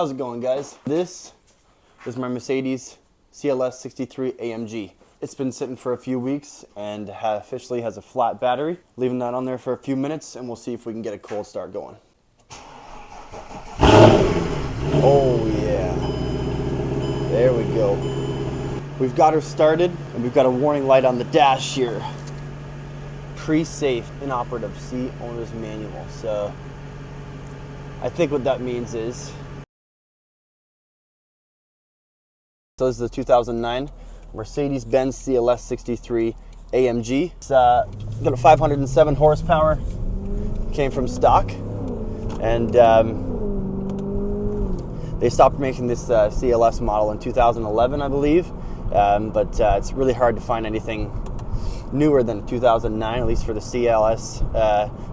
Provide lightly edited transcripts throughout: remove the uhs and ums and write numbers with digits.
How's it going, guys? This is my Mercedes CLS63 AMG. It's been sitting for a few weeks and officially has a flat battery. Leaving that on there for a few minutes and we'll see if we can get a cold start going. Oh yeah, there we go. We've got her started and we've got a warning light on the dash here. Pre-safe inoperative C owner's manual. So I think what that means is, so this is the 2009 Mercedes-Benz CLS63 AMG. It's got a 507 horsepower, came from stock, and they stopped making this CLS model in 2011, I believe, but it's really hard to find anything newer than 2009, at least for the CLS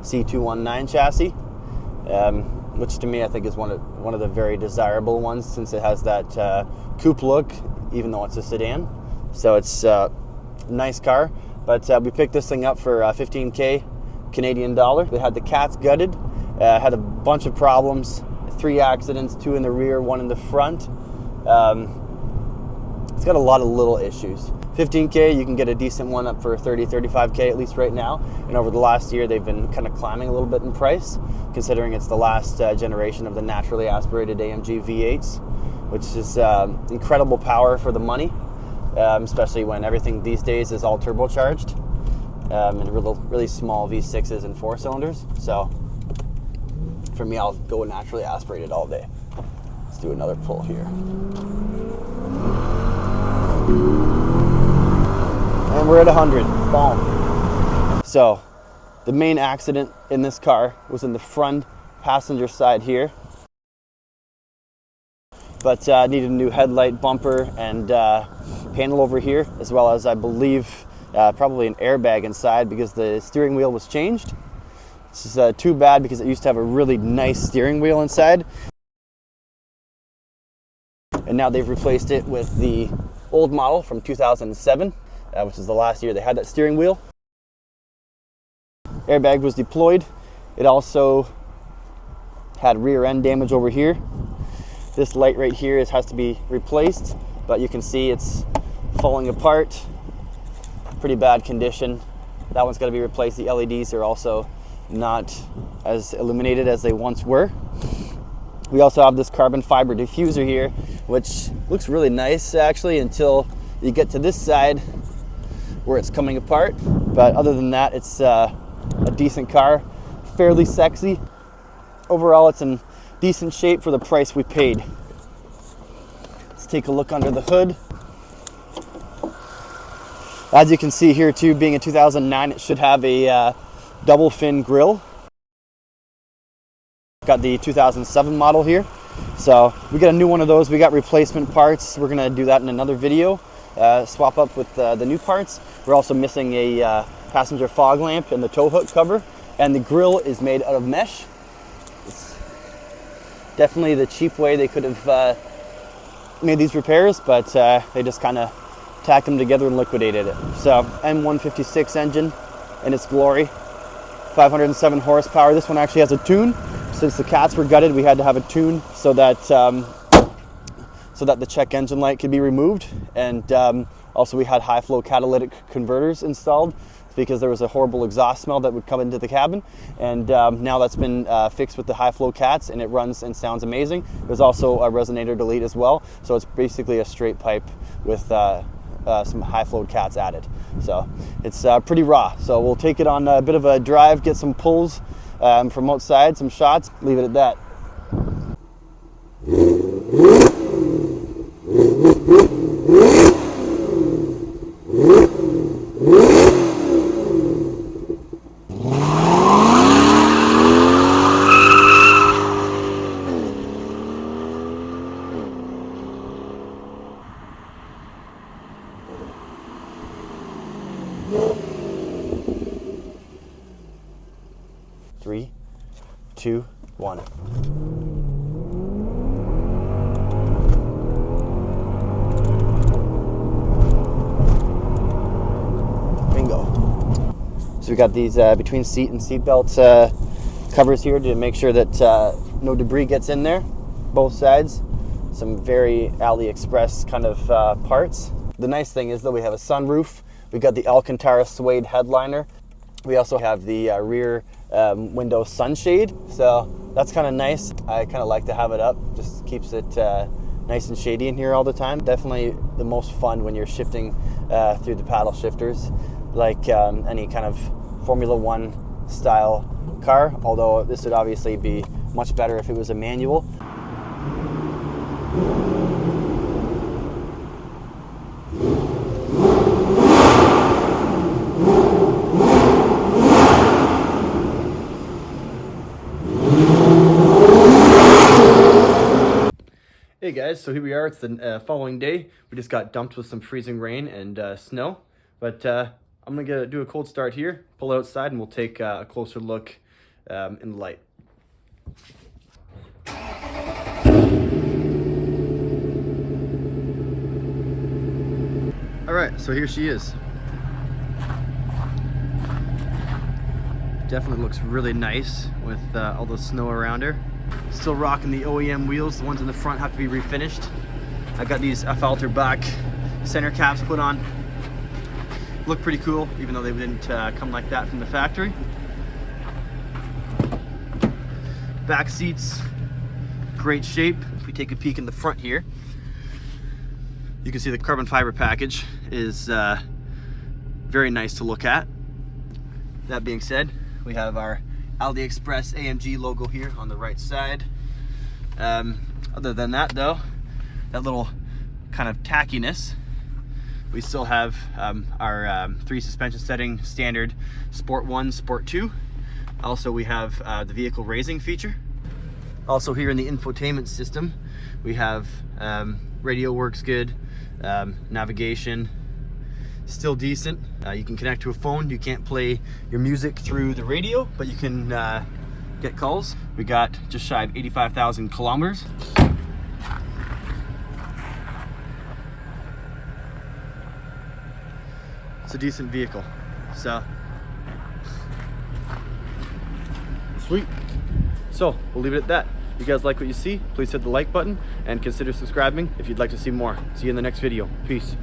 C219 chassis, which to me I think is one of the very desirable ones, since it has that coupe look, even though it's a sedan. So it's a nice car, but we picked this thing up for $15K Canadian dollar. They had the cats gutted, had a bunch of problems, 3 accidents, 2 in the rear, 1 in the front. It's got a lot of little issues. 15K, you can get a decent one up for 30, 35K at least right now. And over the last year, they've been kind of climbing a little bit in price, considering it's the last generation of the naturally aspirated AMG V8s, which is incredible power for the money, especially when everything these days is all turbocharged, and really small V6s and 4 cylinders. So for me, I'll go naturally aspirated all day. Let's do another pull here. And we're at 100, boom. So the main accident in this car was in the front passenger side here, but needed a new headlight, bumper, and panel over here, as well as, I believe, probably an airbag inside, because the steering wheel was changed. This is too bad, because it used to have a really nice steering wheel inside, and now they've replaced it with the old model from 2007, which is the last year they had that steering wheel. Airbag was deployed. It also had rear end damage over here. This light right here has to be replaced, but you can see it's falling apart. Pretty bad condition. That one's got to be replaced. The LEDs are also not as illuminated as they once were. We also have this carbon fiber diffuser here, which looks really nice actually, until you get to this side where it's coming apart. But other than that, it's a decent car, fairly sexy. Overall, it's in decent shape for the price we paid. Let's take a look under the hood. As you can see here too, being a 2009, it should have a double fin grille. Got the 2007 model here. So we got a new one of those. We got replacement parts. We're gonna do that in another video. Swap up with the new parts. We're also missing a passenger fog lamp and the tow hook cover, and the grille is made out of mesh. It's definitely the cheap way they could have made these repairs, but they just kind of tacked them together and liquidated it. So M156 engine in its glory, 507 horsepower. This one actually has a tune. Since the cats were gutted, we had to have a tune so that the check engine light could be removed, and also we had high flow catalytic converters installed, because there was a horrible exhaust smell that would come into the cabin, and now that's been fixed with the high flow cats, and it runs and sounds amazing. There's also a resonator delete as well, so it's basically a straight pipe with some high flow cats added. So it's pretty raw. So we'll take it on a bit of a drive, get some pulls from outside, some shots, leave it at that. Three, 2, 1. Bingo. So we got these between seat and seat belt covers here to make sure that no debris gets in there. both sides. Some very AliExpress kind of parts. The nice thing is that we have a sunroof. We got the Alcantara suede headliner. We also have the rear window sunshade. So that's kind of nice. I kind of like to have it up. Just keeps it nice and shady in here all the time. Definitely the most fun when you're shifting through the paddle shifters, like any kind of Formula One style car, although this would obviously be much better if it was a manual. Hey guys, so here we are. It's the following day. We just got dumped with some freezing rain and snow, but I'm gonna do a cold start here, pull outside, and we'll take a closer look in the light. All right, so here she is. Definitely looks really nice with all the snow around her. Still rocking the OEM wheels. The ones in the front have to be refinished. I got these Falter back center caps put on. Look pretty cool, even though they didn't come like that from the factory. Back seats, great shape. If we take a peek in the front here, you can see the carbon fiber package is very nice to look at. That being said, we have our AliExpress AMG logo here on the right side. Other than that though, that little kind of tackiness, we still have our 3 suspension setting standard, Sport 1, Sport 2. Also we have the vehicle raising feature. Also here in the infotainment system, we have radio works good, navigation, still decent. You can connect to a phone. You can't play your music through the radio, but you can get calls. We got just shy of 85,000 kilometers. It's a decent vehicle. So, sweet. So, we'll leave it at that. If you guys like what you see, please hit the like button and consider subscribing if you'd like to see more. See you in the next video. Peace.